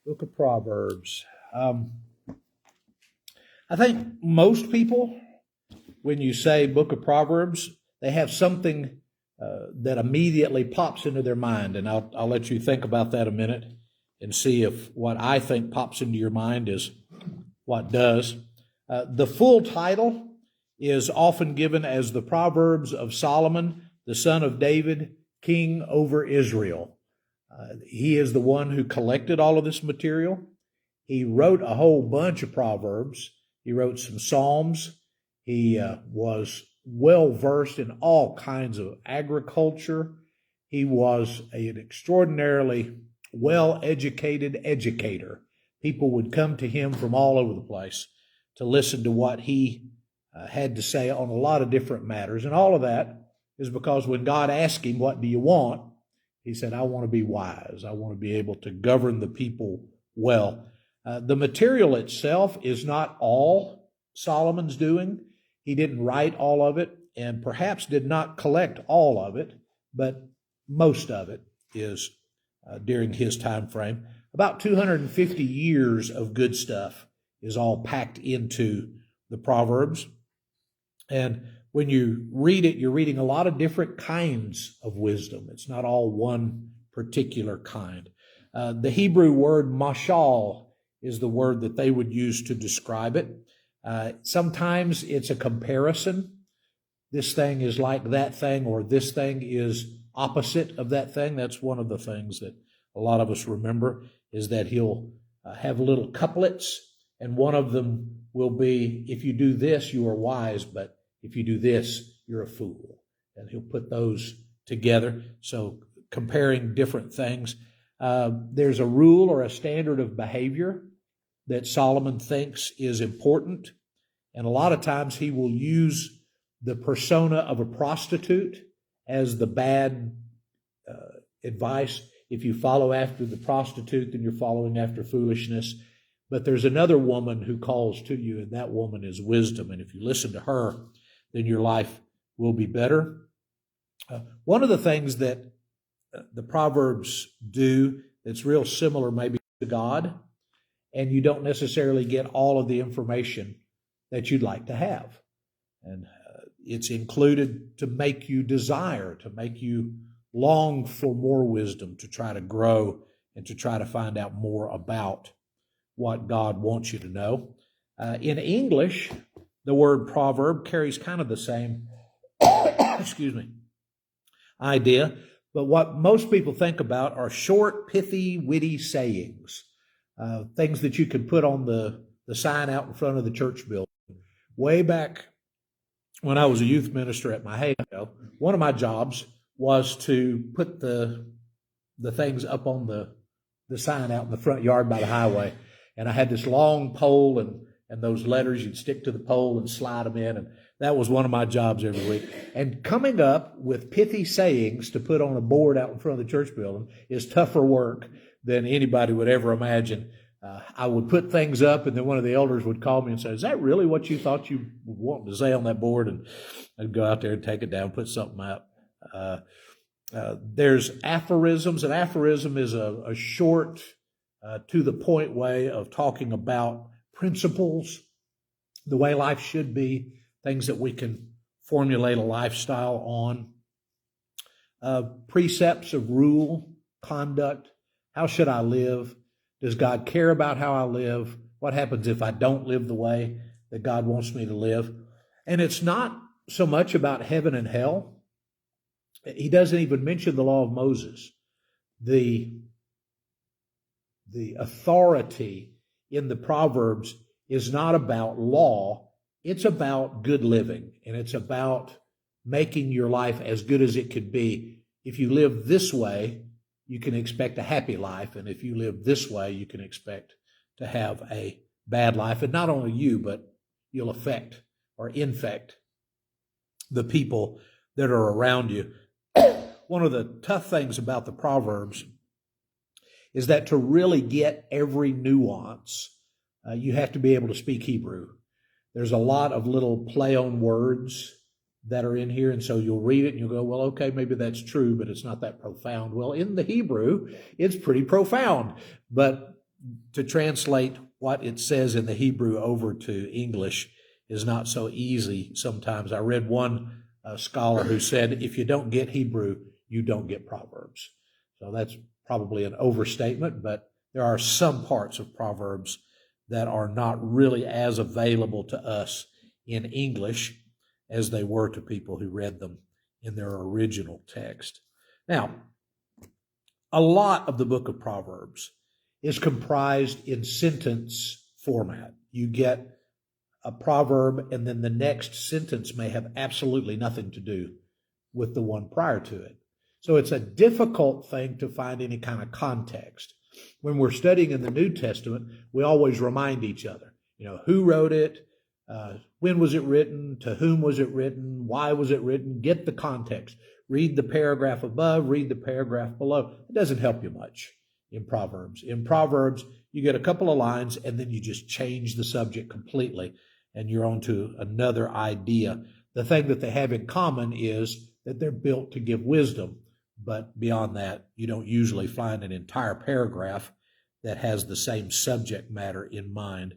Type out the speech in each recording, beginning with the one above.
Book of Proverbs. I think most people, when you say Book of Proverbs, they have something that immediately pops into their mind, and I'll let you think about that a minute and see if what I think pops into your mind is what does. The full title is often given as the Proverbs of Solomon, the son of David, king over Israel. He is the one who collected all of this material. He wrote a whole bunch of Proverbs. He wrote some Psalms. He was well versed in all kinds of agriculture. He was an extraordinarily well-educated educator. People would come to him from all over the place to listen to what he had to say on a lot of different matters. And all of that is because when God asked him, "What do you want?" he said, "I want to be wise. I want to be able to govern the people well." The material itself is not all Solomon's doing. He didn't write all of it and perhaps did not collect all of it, but most of it is during his time frame. About 250 years of good stuff is all packed into the Proverbs. And when you read it, you're reading a lot of different kinds of wisdom. It's not all one particular kind. The Hebrew word mashal is the word that they would use to describe it. Sometimes it's a comparison. This thing is like that thing, or this thing is opposite of that thing. That's one of the things that a lot of us remember, is that he'll have little couplets, and one of them will be, if you do this, you are wise, but if you do this, you're a fool. And he'll put those together. So comparing different things. There's a rule or a standard of behavior that Solomon thinks is important. And a lot of times he will use the persona of a prostitute as the bad advice. If you follow after the prostitute, then you're following after foolishness. But there's another woman who calls to you, and that woman is wisdom. And if you listen to her, then your life will be better. One of the things that the Proverbs do that's real similar maybe to God, and you don't necessarily get all of the information that you'd like to have. And it's included to make you desire, to make you long for more wisdom, to try to grow and to try to find out more about what God wants you to know. In English, the word proverb carries kind of the same idea, but what most people think about are short, pithy, witty sayings, things that you could put on the sign out in front of the church building. Way back when I was a youth minister at my heyday, one of my jobs was to put the things up on the sign out in the front yard by the highway. And I had this long pole, and those letters, you'd stick to the pole and slide them in. And that was one of my jobs every week. And coming up with pithy sayings to put on a board out in front of the church building is tougher work than anybody would ever imagine. I would put things up, and then one of the elders would call me and say, "Is that really what you thought you wanted to say on that board?" And I'd go out there and take it down, put something out. There's aphorisms. An aphorism is a short, to the point way of talking about principles, the way life should be, things that we can formulate a lifestyle on. Precepts of rule, conduct. How should I live? Does God care about how I live? What happens if I don't live the way that God wants me to live? And it's not so much about heaven and hell. He doesn't even mention the law of Moses. The authority in the Proverbs is not about law. It's about good living, and it's about making your life as good as it could be. If you live this way, you can expect a happy life, and if you live this way, you can expect to have a bad life. And not only you, but you'll affect or infect the people that are around you. One of the tough things about the Proverbs is that to really get every nuance, you have to be able to speak Hebrew. There's a lot of little play on words that are in here, and so you'll read it and you'll go, well, okay, maybe that's true, but it's not that profound. Well, in the Hebrew, it's pretty profound, but to translate what it says in the Hebrew over to English is not so easy sometimes. I read one scholar who said, if you don't get Hebrew, you don't get Proverbs. So that's probably an overstatement, but there are some parts of Proverbs that are not really as available to us in English as they were to people who read them in their original text. Now, a lot of the book of Proverbs is comprised in sentence format. You get a proverb, and then the next sentence may have absolutely nothing to do with the one prior to it. So it's a difficult thing to find any kind of context. When we're studying in the New Testament, we always remind each other, who wrote it, when was it written, to whom was it written, why was it written, get the context. Read the paragraph above, read the paragraph below. It doesn't help you much in Proverbs. In Proverbs, you get a couple of lines, and then you just change the subject completely, and you're on to another idea. The thing that they have in common is that they're built to give wisdom, but beyond that, you don't usually find an entire paragraph that has the same subject matter in mind.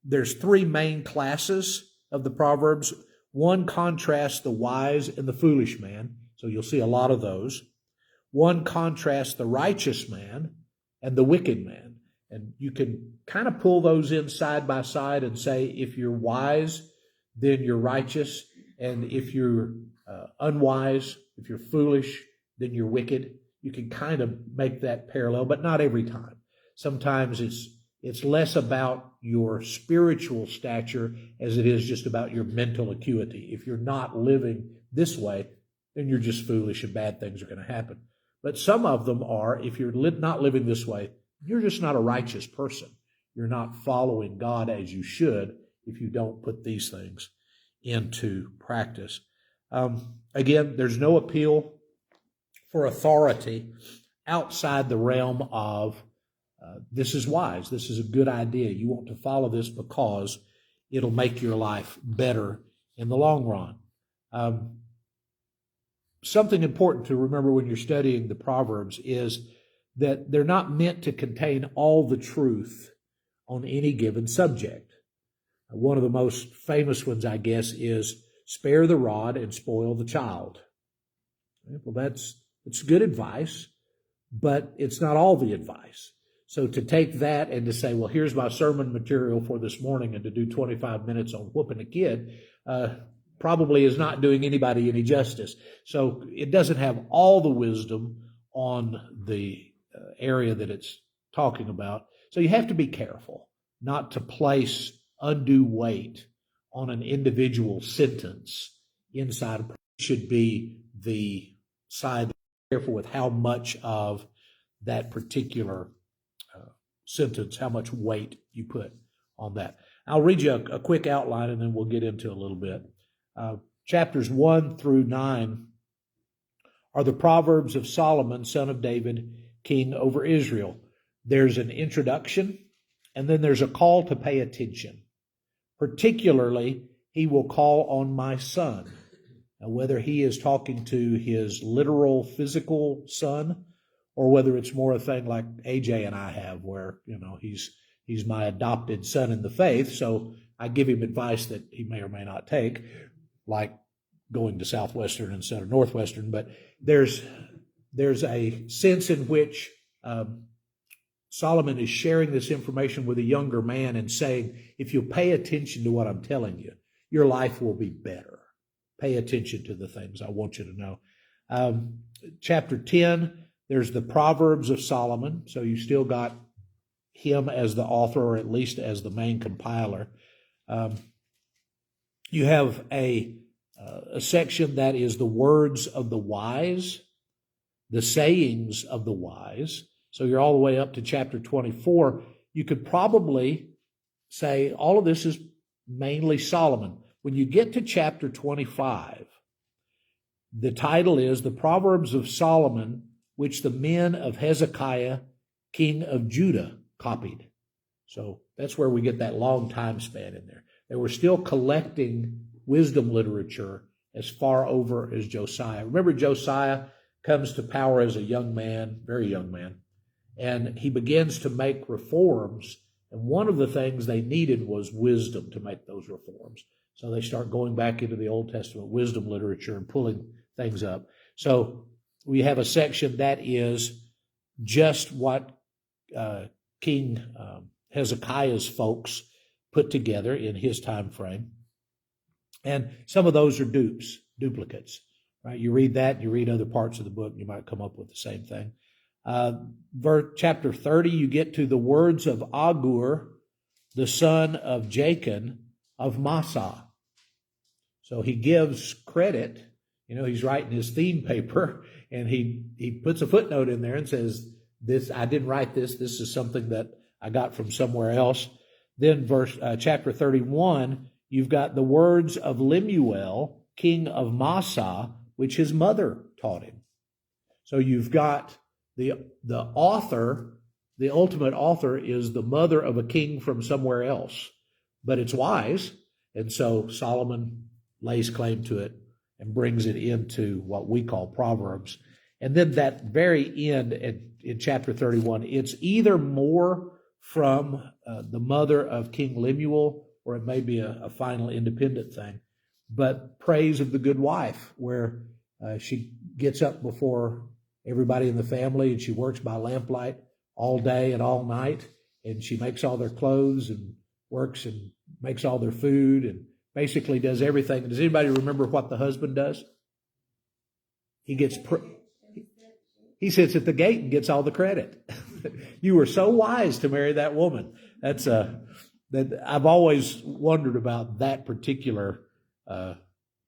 There's three main classes of the Proverbs. One contrasts the wise and the foolish man, so you'll see a lot of those. One contrasts the righteous man and the wicked man. And you can kind of pull those in side by side and say, if you're wise, then you're righteous. And if you're unwise, if you're foolish, then you're wicked. You can kind of make that parallel, but not every time. Sometimes it's less about your spiritual stature as it is just about your mental acuity. If you're not living this way, then you're just foolish and bad things are going to happen. But some of them are, if you're not living this way, you're just not a righteous person. You're not following God as you should if you don't put these things into practice. Again, there's no appeal for authority outside the realm of this is wise, this is a good idea. You want to follow this because it'll make your life better in the long run. Something important to remember when you're studying the Proverbs is that they're not meant to contain all the truth on any given subject. One of the most famous ones, I guess, is spare the rod and spoil the child. Well, it's good advice, but it's not all the advice. So to take that and to say, well, here's my sermon material for this morning, and to do 25 minutes on whooping a kid, probably is not doing anybody any justice. So it doesn't have all the wisdom on the area that it's talking about. So you have to be careful not to place undue weight on an individual sentence inside. It should be the side careful with how much of that particular sentence, how much weight you put on that. I'll read you a quick outline, and then we'll get into a little bit. Chapters 1 through 9 are the Proverbs of Solomon, son of David, king over Israel. There's an introduction, and then there's a call to pay attention. Particularly, he will call on my son. Now, whether he is talking to his literal physical son, or whether it's more a thing like AJ and I have, where he's my adopted son in the faith, so I give him advice that he may or may not take, like going to Southwestern instead of Northwestern. But there's a sense in which Solomon is sharing this information with a younger man and saying, if you pay attention to what I'm telling you, your life will be better. Pay attention to the things I want you to know. Chapter 10, there's the Proverbs of Solomon. So you still got him as the author, or at least as the main compiler. You have a section that is the words of the wise, the sayings of the wise. So you're all the way up to chapter 24. You could probably say all of this is mainly Solomon. When you get to chapter 25, the title is The Proverbs of Solomon, which the men of Hezekiah, king of Judah, copied. So that's where we get that long time span in there. They were still collecting wisdom literature as far over as Josiah. Remember, Josiah comes to power as a young man, very young man, And he begins to make reforms. And one of the things they needed was wisdom to make those reforms. So they start going back into the Old Testament wisdom literature and pulling things up. So we have a section that is just what King Hezekiah's folks put together in his time frame. And some of those are duplicates. Right? You read that, you read other parts of the book, you might come up with the same thing. Chapter 30, you get to the words of Agur, the son of Jachin of Massah. So he gives credit. He's writing his theme paper, and he puts a footnote in there and says, "This I didn't write this. This is something that I got from somewhere else." Then chapter 31, you've got the words of Lemuel, king of Massah, which his mother taught him. So you've got the author, the ultimate author is the mother of a king from somewhere else, but it's wise, and so Solomon lays claim to it and brings it into what we call Proverbs. And then that very end in chapter 31, it's either more from the mother of King Lemuel, or it may be a final independent thing, but praise of the good wife, where she gets up before everybody in the family and she works by lamplight all day and all night, and she makes all their clothes and works and makes all their food and basically does everything. Does anybody remember what the husband does? He sits at the gate and gets all the credit. You were so wise to marry that woman. That I've always wondered about that particular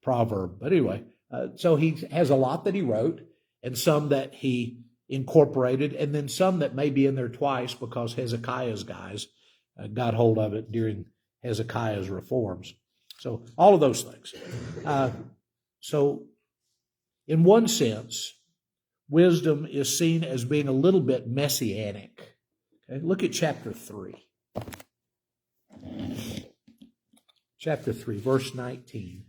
proverb. But anyway, so he has a lot that he wrote, and some that he incorporated, and then some that may be in there twice because Hezekiah's guys got hold of it during Hezekiah's reforms. So all of those things. So in one sense, wisdom is seen as being a little bit messianic. Okay? Look at chapter 3. Chapter 3, verse 19.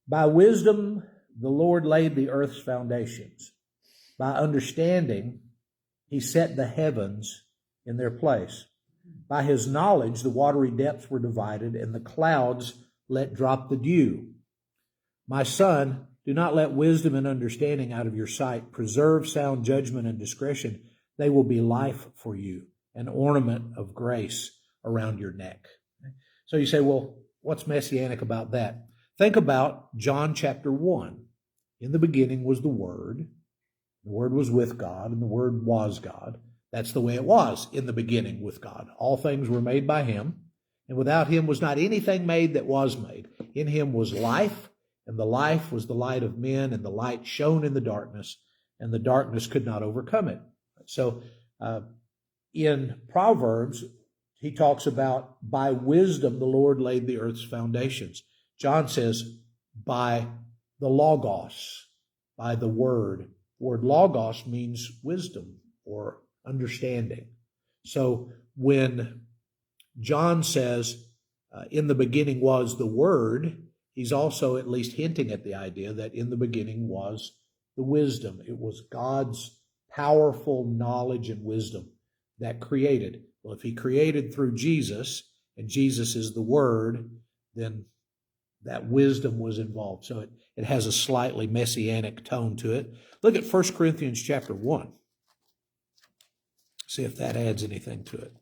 By wisdom, the Lord laid the earth's foundations. By understanding, he set the heavens in their place. By his knowledge, the watery depths were divided, and the clouds let drop the dew. My son, do not let wisdom and understanding out of your sight. Preserve sound judgment and discretion. They will be life for you, an ornament of grace around your neck. So you say, well, what's messianic about that? Think about John chapter 1. In the beginning was the Word. The Word was with God, and the Word was God. That's the way it was in the beginning with God. All things were made by him, and without him was not anything made that was made. In him was life, and the life was the light of men, and the light shone in the darkness, and the darkness could not overcome it. So in Proverbs, he talks about by wisdom the Lord laid the earth's foundations. John says by the Logos, by the Word. The word Logos means wisdom or understanding. So when John says in the beginning was the Word, he's also at least hinting at the idea that in the beginning was the wisdom. It was God's powerful knowledge and wisdom that created. Well, if he created through Jesus, and Jesus is the Word, then that wisdom was involved. So it has a slightly messianic tone to it. Look at 1 Corinthians chapter 1. See if that adds anything to it.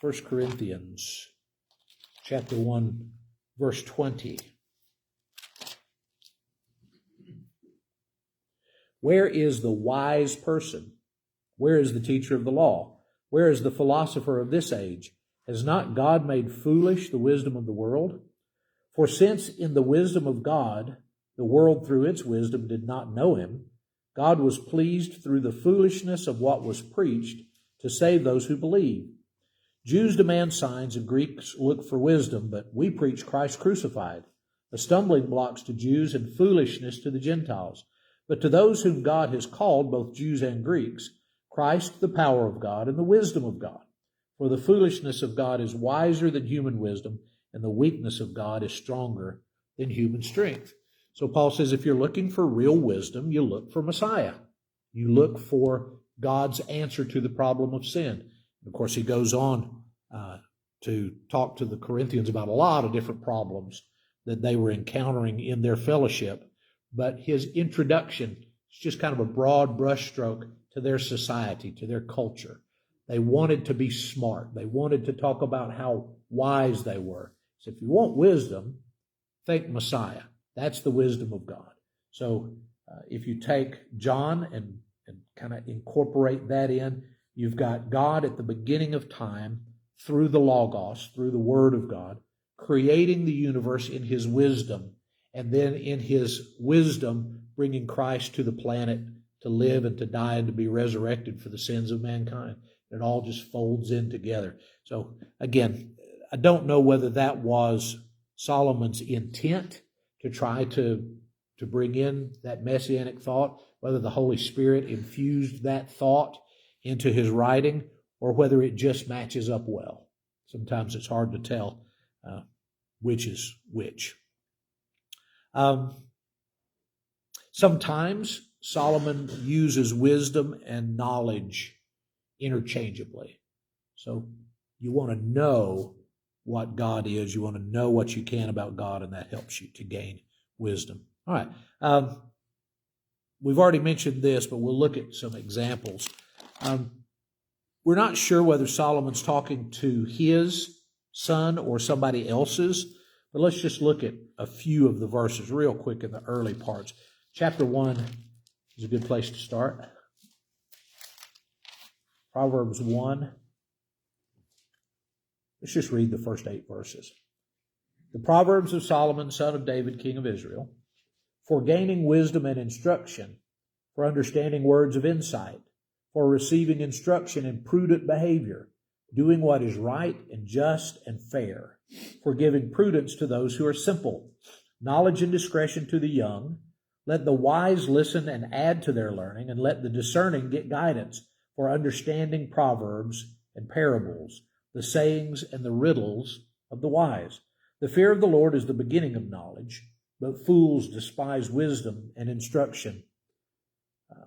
1 Corinthians chapter 1, verse 20. Where is the wise person? Where is the teacher of the law? Where is the philosopher of this age? Has not God made foolish the wisdom of the world? For since in the wisdom of God, the world through its wisdom did not know him, God was pleased through the foolishness of what was preached to save those who believe. Jews demand signs and Greeks look for wisdom, but we preach Christ crucified, a stumbling block to Jews and foolishness to the Gentiles. But to those whom God has called, both Jews and Greeks, Christ the power of God and the wisdom of God. For the foolishness of God is wiser than human wisdom, and the weakness of God is stronger than human strength. So Paul says if you're looking for real wisdom, you look for Messiah. You look for God's answer to the problem of sin. Of course, he goes on to talk to the Corinthians about a lot of different problems that they were encountering in their fellowship. But his introduction is just kind of a broad brushstroke to their society, to their culture. They wanted to be smart. They wanted to talk about how wise they were. So if you want wisdom, think Messiah. That's the wisdom of God. So if you take John and kind of incorporate that in, you've got God at the beginning of time through the Logos, through the Word of God, creating the universe in his wisdom, and then in his wisdom bringing Christ to the planet to live and to die and to be resurrected for the sins of mankind. It all just folds in together. So again, I don't know whether that was Solomon's intent to try to bring in that messianic thought, whether the Holy Spirit infused that thought into his writing, or whether it just matches up well. Sometimes it's hard to tell which is which. Sometimes Solomon uses wisdom and knowledge interchangeably. So you want to know what God is. You want to know what you can about God, and that helps you to gain wisdom. All right. We've already mentioned this, but we'll look at some examples. We're not sure whether Solomon's talking to his son or somebody else's, but let's just look at a few of the verses real quick in the early parts. Chapter 1 is a good place to start. Proverbs 1. Let's just read the first 8 verses. The Proverbs of Solomon, son of David, king of Israel, for gaining wisdom and instruction, for understanding words of insight, for receiving instruction in prudent behavior, doing what is right and just and fair, for giving prudence to those who are simple, knowledge and discretion to the young. Let the wise listen and add to their learning, and let the discerning get guidance, for understanding proverbs and parables, the sayings and the riddles of the wise. The fear of the Lord is the beginning of knowledge, but fools despise wisdom and instruction.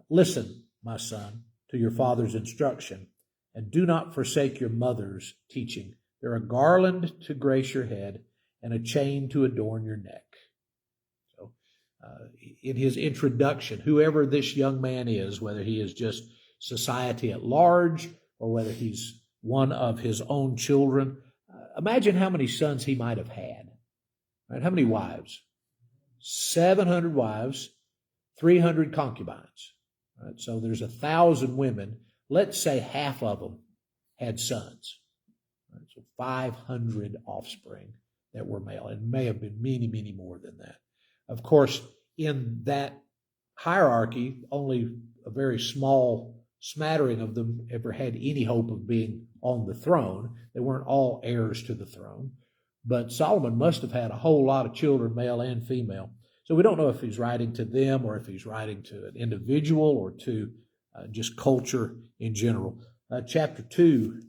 Listen, my son, to your father's instruction, and do not forsake your mother's teaching. They're a garland to grace your head and a chain to adorn your neck. So, in his introduction, whoever this young man is, whether he is just society at large or whether he's one of his own children, imagine how many sons he might have had. Right? How many wives? 700 wives, 300 concubines. Right? So there's 1,000 women. Let's say half of them had sons. Right? So 500 offspring that were male. It may have been many, many more than that. Of course, in that hierarchy, only a very small smattering of them ever had any hope of being on the throne. They weren't all heirs to the throne. But Solomon must have had a whole lot of children, male and female. So we don't know if he's writing to them or if he's writing to an individual or to just culture in general. Chapter 2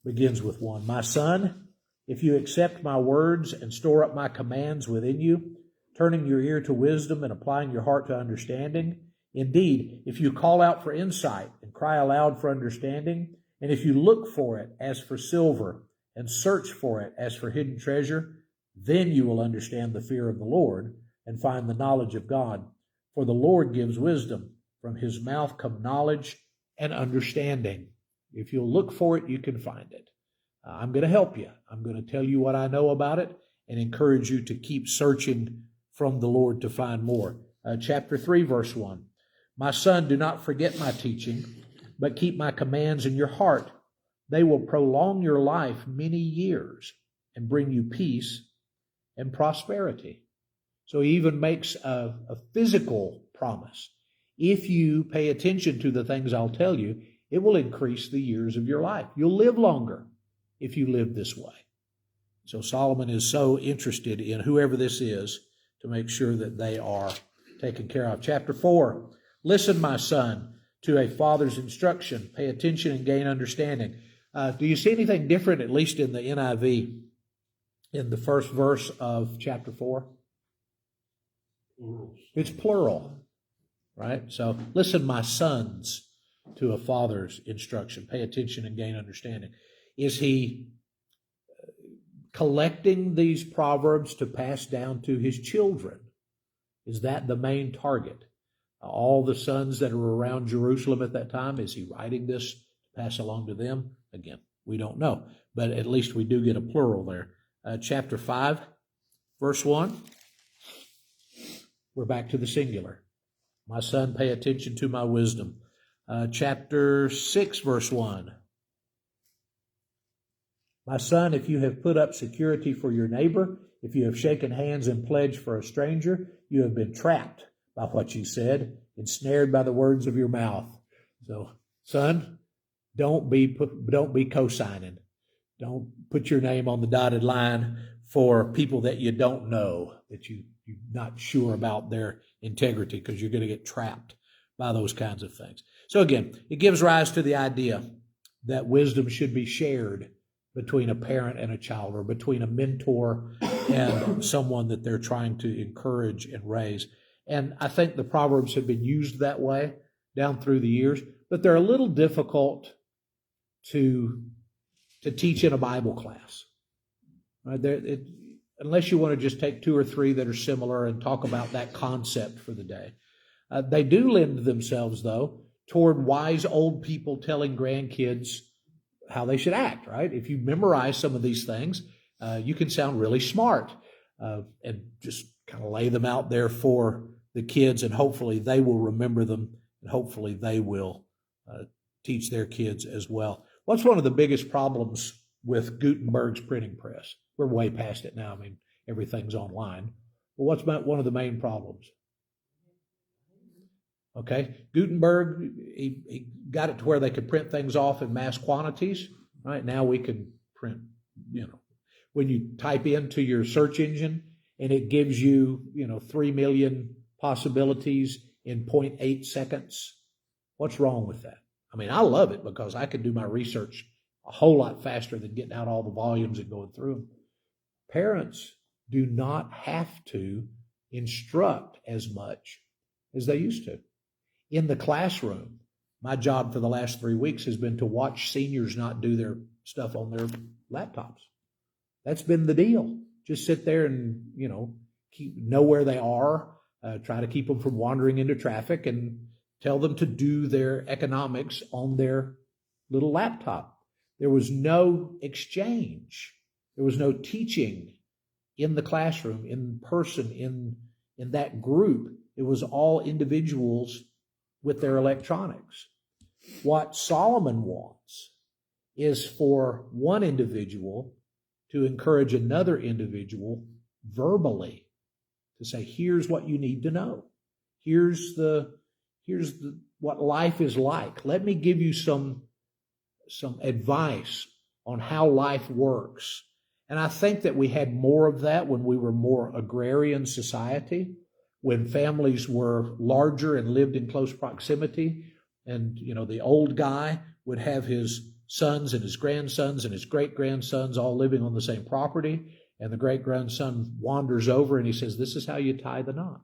begins with 1. My son, if you accept my words and store up my commands within you, turning your ear to wisdom and applying your heart to understanding, indeed, if you call out for insight and cry aloud for understanding, and if you look for it as for silver and search for it as for hidden treasure, then you will understand the fear of the Lord and find the knowledge of God. For the Lord gives wisdom. From his mouth come knowledge and understanding. If you'll look for it, you can find it. I'm going to help you. I'm going to tell you what I know about it and encourage you to keep searching from the Lord to find more. Chapter 3, verse 1. My son, do not forget my teaching, but keep my commands in your heart. They will prolong your life many years and bring you peace and prosperity. So he even makes a physical promise. If you pay attention to the things I'll tell you, it will increase the years of your life. You'll live longer if you live this way. So Solomon is so interested in whoever this is to make sure that they are taken care of. Chapter 4, listen, my son, to a father's instruction. Pay attention and gain understanding. Do you see anything different, at least in the NIV, in the first verse of chapter 4? It's plural, right? So, listen, my sons, to a father's instruction. Pay attention and gain understanding. Is he collecting these proverbs to pass down to his children? Is that the main target? All the sons that are around Jerusalem at that time, is he writing this to pass along to them? Again, we don't know, but at least we do get a plural there. Chapter 5, verse 1. We're back to the singular. My son, pay attention to my wisdom. Chapter 6, verse 1. My son, if you have put up security for your neighbor, if you have shaken hands and pledged for a stranger, you have been trapped by what you said, ensnared by the words of your mouth. So, son, don't be co-signing. Don't put your name on the dotted line for people that you don't know, that you're not sure about their integrity, because you're going to get trapped by those kinds of things. So again, it gives rise to the idea that wisdom should be shared between a parent and a child, or between a mentor and someone that they're trying to encourage and raise. And I think the Proverbs have been used that way down through the years, but they're a little difficult to teach in a Bible class. Right? Unless you want to just take 2 or 3 that are similar and talk about that concept for the day. They do lend themselves, though, toward wise old people telling grandkids how they should act, right? If you memorize some of these things, you can sound really smart and just kind of lay them out there for the kids, and hopefully they will remember them, and hopefully they will teach their kids as well. What's one of the biggest problems with Gutenberg's printing press? We're way past it now. I mean, everything's online. Well, what's one of the main problems? Okay, Gutenberg, he got it to where they could print things off in mass quantities. Right now we can print, when you type into your search engine and it gives you, 3 million possibilities in 0.8 seconds. What's wrong with that? I mean, I love it because I can do my research a whole lot faster than getting out all the volumes and going through them. Parents do not have to instruct as much as they used to. In the classroom, my job for the last 3 weeks has been to watch seniors not do their stuff on their laptops. That's been the deal. Just sit there and, know where they are, try to keep them from wandering into traffic, and tell them to do their economics on their little laptop. There was no exchange. There was no teaching in the classroom, in person, in that group. It was all individuals with their electronics. What Solomon wants is for one individual to encourage another individual verbally to say, here's what you need to know. Here's what life is like. Let me give you some advice on how life works. And I think that we had more of that when we were more agrarian society, when families were larger and lived in close proximity. And, the old guy would have his sons and his grandsons and his great-grandsons all living on the same property. And the great-grandson wanders over and he says, this is how you tie the knot.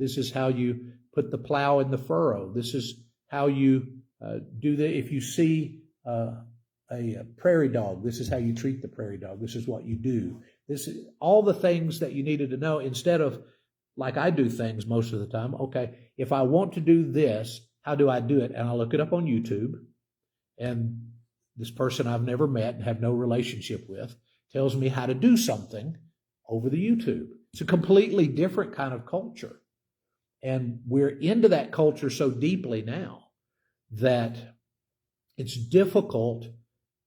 This is how you put the plow in the furrow. This is how you do that. If you see a prairie dog, this is how you treat the prairie dog. This is what you do. This is all the things that you needed to know, instead of, like I do things most of the time. Okay, if I want to do this, how do I do it? And I look it up on YouTube, and this person I've never met and have no relationship with tells me how to do something over the YouTube. It's a completely different kind of culture. And we're into that culture so deeply now that it's difficult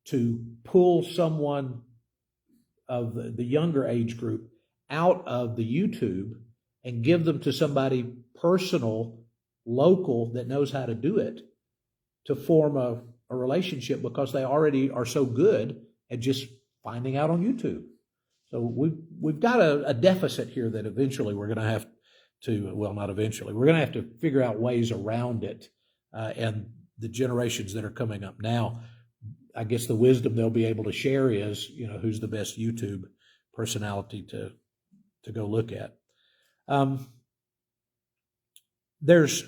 to pull someone of the younger age group out of the YouTube and give them to somebody personal, local, that knows how to do it, to form a relationship, because they already are so good at just finding out on YouTube. So we've got a deficit here that eventually we're going to have not eventually. We're going to have to figure out ways around it. And the generations that are coming up now, I guess the wisdom they'll be able to share is, who's the best YouTube personality to go look at. There's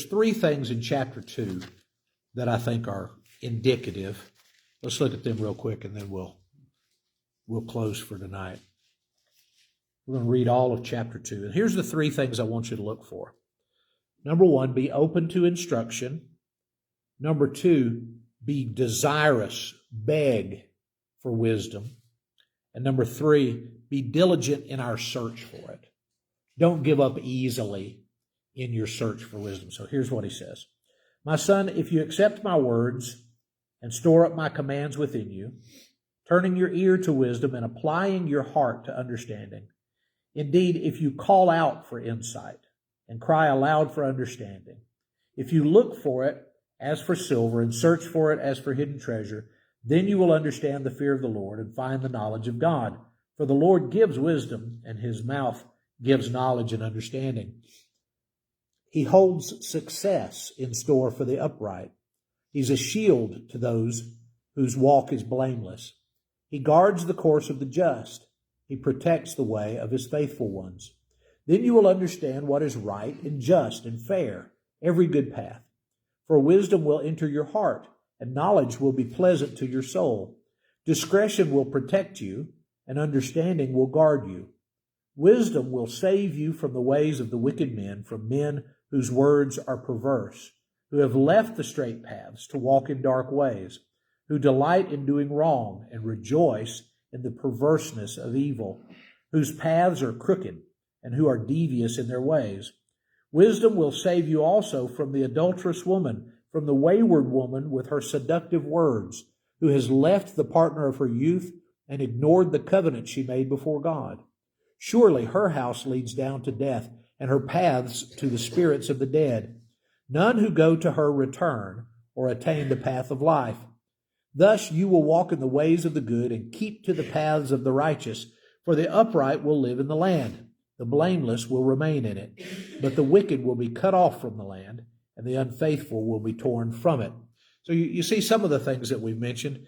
three things in chapter 2 that I think are indicative. Let's look at them real quick, and then we'll close for tonight. We're going to read all of chapter 2. And here's the three things I want you to look for. Number 1, be open to instruction. Number 2, be desirous, beg for wisdom. And number 3, be diligent in our search for it. Don't give up easily in your search for wisdom. So here's what he says. My son, if you accept my words and store up my commands within you, turning your ear to wisdom and applying your heart to understanding, indeed, if you call out for insight and cry aloud for understanding, if you look for it as for silver and search for it as for hidden treasure, then you will understand the fear of the Lord and find the knowledge of God. For the Lord gives wisdom, and his mouth gives knowledge and understanding. He holds success in store for the upright. He's a shield to those whose walk is blameless. He guards the course of the just. He protects the way of his faithful ones. Then you will understand what is right and just and fair, every good path. For wisdom will enter your heart, and knowledge will be pleasant to your soul. Discretion will protect you, and understanding will guard you. Wisdom will save you from the ways of the wicked men, from men whose words are perverse, who have left the straight paths to walk in dark ways, who delight in doing wrong and rejoice in the perverseness of evil, whose paths are crooked and who are devious in their ways. Wisdom will save you also from the adulterous woman, from the wayward woman with her seductive words, who has left the partner of her youth and ignored the covenant she made before God. Surely her house leads down to death, and her paths to the spirits of the dead. None who go to her return or attain the path of life. Thus you will walk in the ways of the good and keep to the paths of the righteous, for the upright will live in the land. The blameless will remain in it, but the wicked will be cut off from the land, and the unfaithful will be torn from it. So you see some of the things that we've mentioned.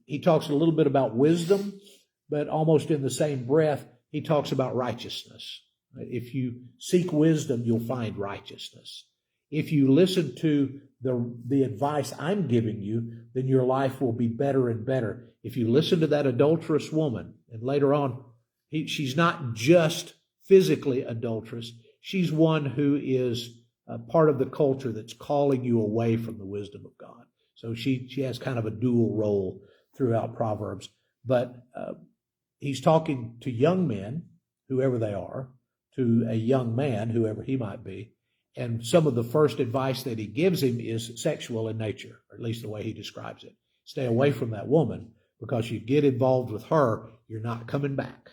He talks a little bit about wisdom, but almost in the same breath, he talks about righteousness. If you seek wisdom, you'll find righteousness. If you listen to the advice I'm giving you, then your life will be better and better. If you listen to that adulterous woman, and later on, she's not just physically adulterous, she's one who is part of the culture that's calling you away from the wisdom of God. So she has kind of a dual role throughout Proverbs. But he's talking to young men, whoever they are, to a young man, whoever he might be. And some of the first advice that he gives him is sexual in nature, or at least the way he describes it. Stay away from that woman, because you get involved with her, you're not coming back.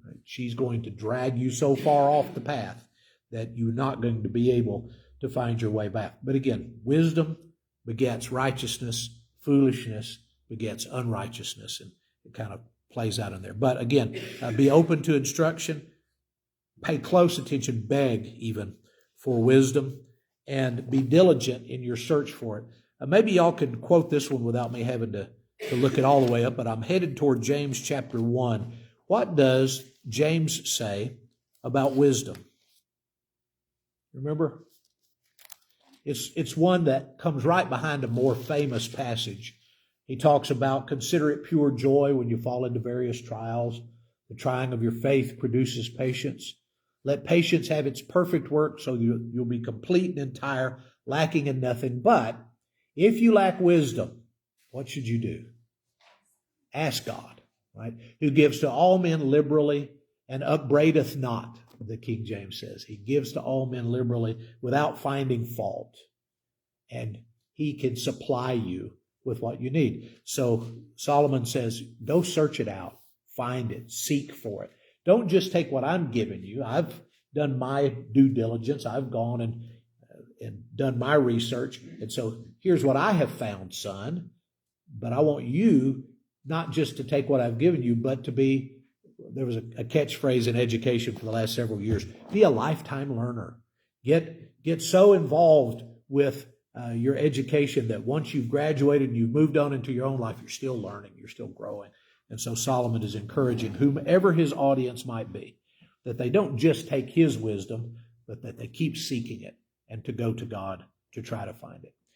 Right? She's going to drag you so far off the path that you're not going to be able to find your way back. But again, wisdom begets righteousness, foolishness begets unrighteousness, and it kind of plays out in there. But again, be open to instruction, pay close attention, beg even for wisdom, and be diligent in your search for it. Maybe y'all can quote this one without me having to look it all the way up, but I'm headed toward James chapter 1. What does James say about wisdom? Remember? It's one that comes right behind a more famous passage. He talks about, consider it pure joy when you fall into various trials. The trying of your faith produces patience. Let patience have its perfect work, so you'll be complete and entire, lacking in nothing. But if you lack wisdom, what should you do? Ask God, right? Who gives to all men liberally and upbraideth not, the King James says. He gives to all men liberally without finding fault. And he can supply you with what you need. So Solomon says, go search it out, find it, seek for it. Don't just take what I'm giving you. I've done my due diligence. I've gone and done my research. And so here's what I have found, son. But I want you not just to take what I've given you, but to be there was a catchphrase in education for the last several years: be a lifetime learner. Get so involved with your education that once you've graduated and you've moved on into your own life, you're still learning, you're still growing. And so Solomon is encouraging whomever his audience might be, that they don't just take his wisdom, but that they keep seeking it and to go to God to try to find it.